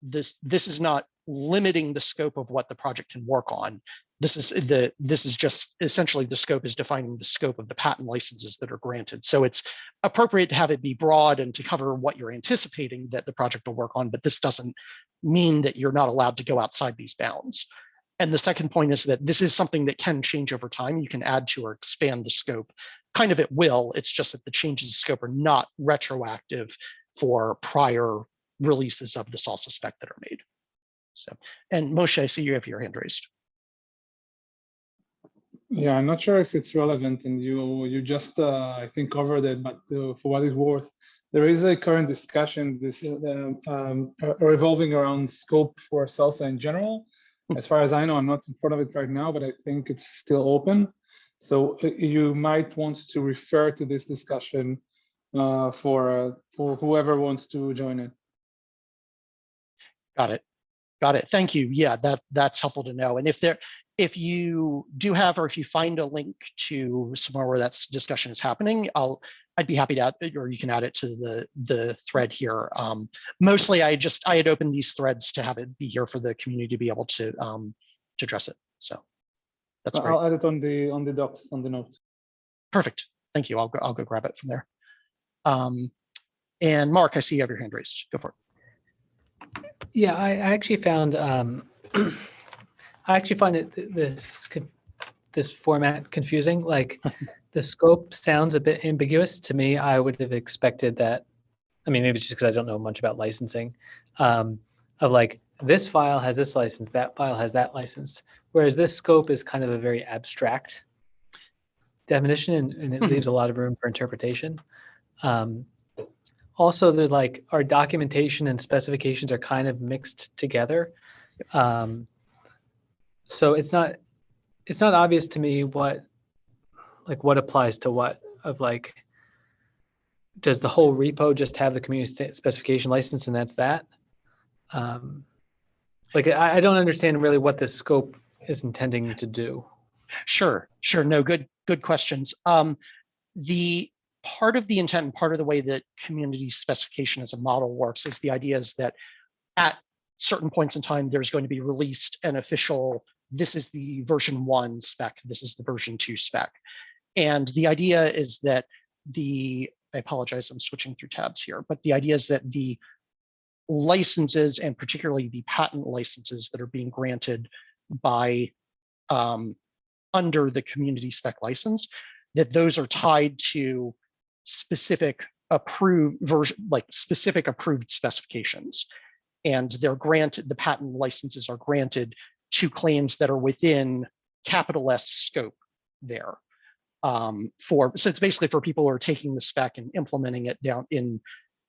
this is not limiting the scope of what the project can work on. This is just essentially the scope is defining the scope of the patent licenses that are granted. So it's appropriate to have it be broad and to cover what you're anticipating that the project will work on, but this doesn't mean that you're not allowed to go outside these bounds. And the second point is that this is something that can change over time. You can add to or expand the scope kind of at will. It's just that the changes in scope are not retroactive for prior releases of the SLSA spec that are made. So, and Moshe, I see you have your hand raised. Yeah, I'm not sure if it's relevant, and you just I think covered it, but for what it's worth, there is a current discussion revolving around scope for SLSA in general. As far as I know, I'm not in front of it right now, but I think it's still open. So you might want to refer to this discussion for whoever wants to join it. Got it. Got it. Thank you. Yeah, that's helpful to know. And if you do have, or if you find a link to somewhere where that discussion is happening, I'd be happy to add it, or you can add it to the thread here. Mostly, I had opened these threads to have it be here for the community to be able to address it. So that's great. I'll add it on the docs, on the notes. Perfect. Thank you. I'll go grab it from there. And Mark, I see you have your hand raised. Go for it. Yeah, I actually found this format confusing. Like the scope sounds a bit ambiguous to me. I would have expected that. I mean, maybe it's just because I don't know much about licensing. Of like this file has this license, that file has that license. Whereas this scope is kind of a very abstract definition, and it leaves a lot of room for interpretation. also the like our documentation and specifications are kind of mixed together. So it's not obvious to me what applies to what, of like, does the whole repo just have the community specification license and that's that? Like, I don't understand really what the scope is intending to do. Sure. No, good questions. The part of the intent and part of the way that community specification as a model works is the idea is that at certain points in time, there's going to be released an official, this is the version 1 spec, this is the version 2 spec. And the idea is that I apologize, I'm switching through tabs here, but the idea is that the licenses, and particularly the patent licenses that are being granted by under the community spec license, that those are tied to specific approved version, like specific approved specifications. And they're granted, the patent licenses are granted to claims that are within capital S scope there. So it's basically for people who are taking the spec and implementing it down in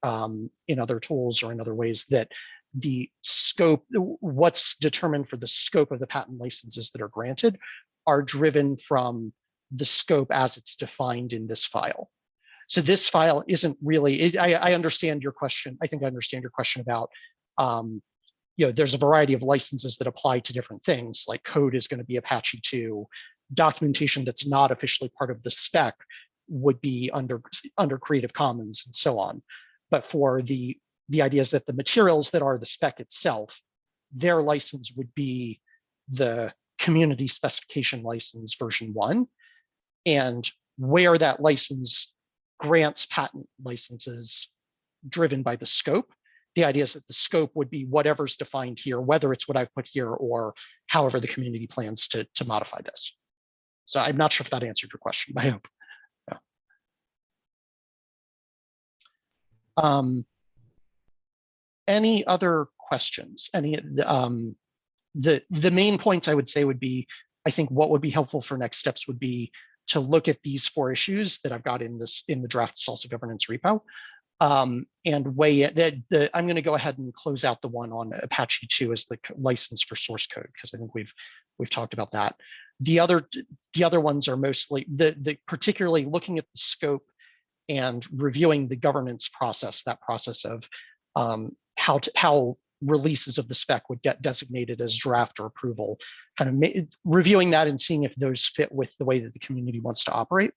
other tools or in other ways, that the scope, what's determined for the scope of the patent licenses that are granted, are driven from the scope as it's defined in this file. So this file isn't really, I understand your question. I think I understand your question about, there's a variety of licenses that apply to different things, like code is going to be Apache 2, documentation that's not officially part of the spec would be under Creative Commons and so on. But for the ideas that the materials that are the spec itself, their license would be the community specification license version 1. And where that license grants patent licenses driven by the scope, the idea is that the scope would be whatever's defined here, whether it's what I've put here or however the community plans to modify this. So I'm not sure if that answered your question, I hope. Yeah. Any other questions? The main points I would say would be, I think what would be helpful for next steps would be to look at these 4 issues that I've got in the draft SLSA governance repo, and weigh it. I'm going to go ahead and close out the one on Apache 2 as the license for source code, because I think we've talked about that. The other ones are mostly particularly looking at the scope and reviewing the governance process, that process of how releases of the spec would get designated as draft or approval, kind of reviewing that and seeing if those fit with the way that the community wants to operate.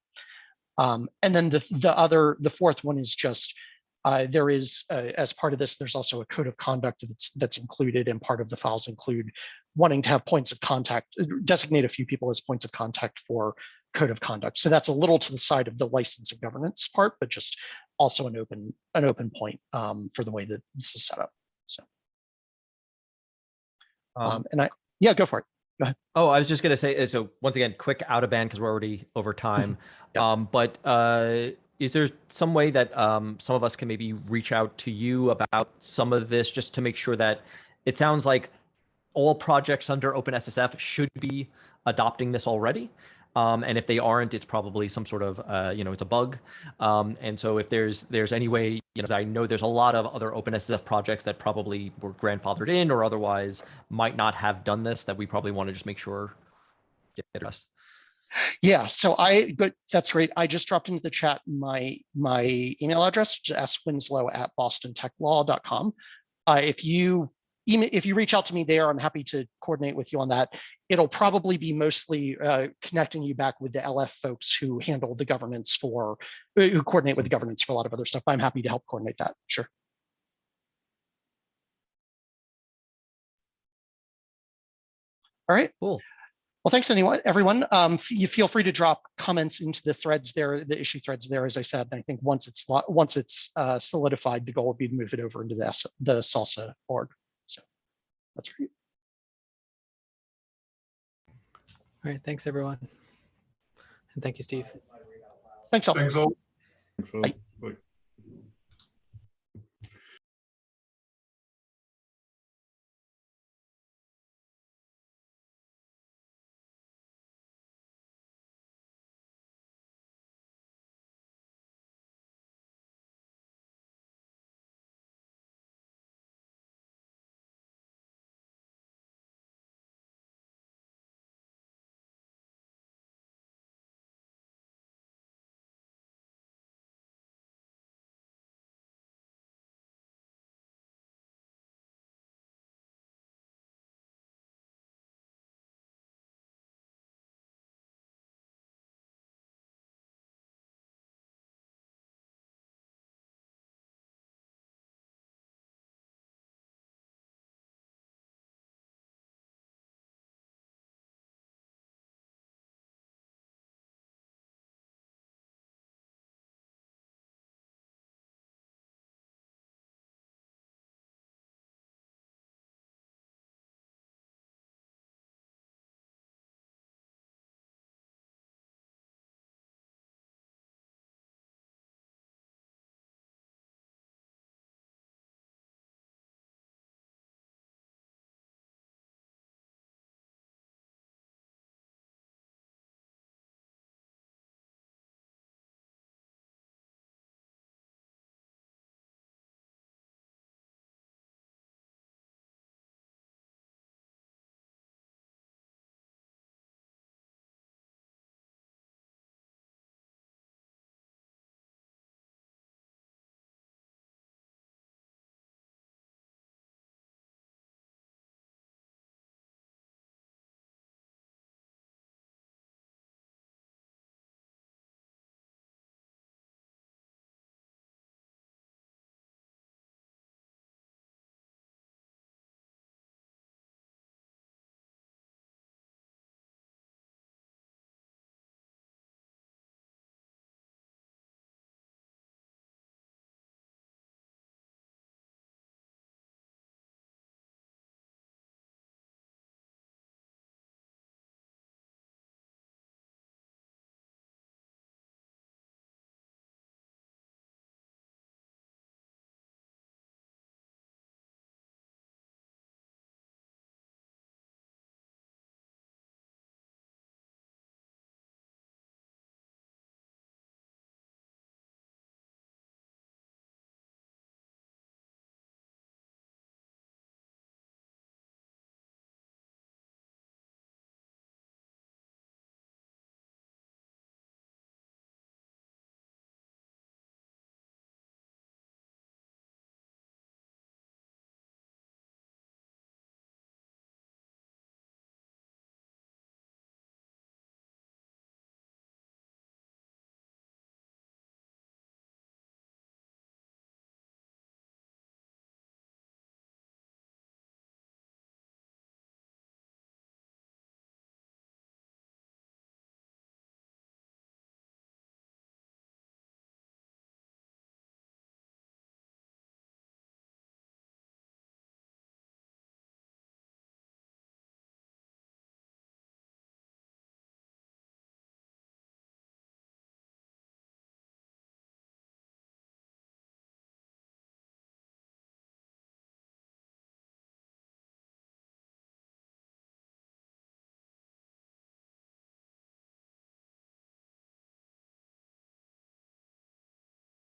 And then the fourth one is just, there is, as part of this, there's also a code of conduct that's included, and part of the files include wanting to have points of contact, designate a few people as points of contact for code of conduct. So that's a little to the side of the license and governance part, but just also an open point for the way that this is set up. So, yeah, go for it. Go ahead. Oh, I was just going to say, so once again, quick out of band because we're already over time. Yeah. But is there some way that some of us can maybe reach out to you about some of this, just to make sure that it sounds like all projects under OpenSSF should be adopting this already? And if they aren't, it's probably some sort of, it's a bug. And so if there's any way, I know there's a lot of other OpenSSF projects that probably were grandfathered in or otherwise might not have done this, that we probably want to just make sure get addressed. Yeah, so that's great. I just dropped into the chat my email address, swinslow@bostontechlaw.com. If you reach out to me there, I'm happy to coordinate with you on that. It'll probably be mostly connecting you back with the LF folks who handle the governance who coordinate with the governance for a lot of other stuff. I'm happy to help coordinate that, sure. All right. Cool. Well, thanks everyone. You feel free to drop comments into the threads there, the issue threads there, as I said. And I think once it's solidified, the goal would be to move it over into the SLSA org. So that's great. All right, thanks everyone. And thank you, Steve. Thanks all. Thanks all. Thanks all. Bye.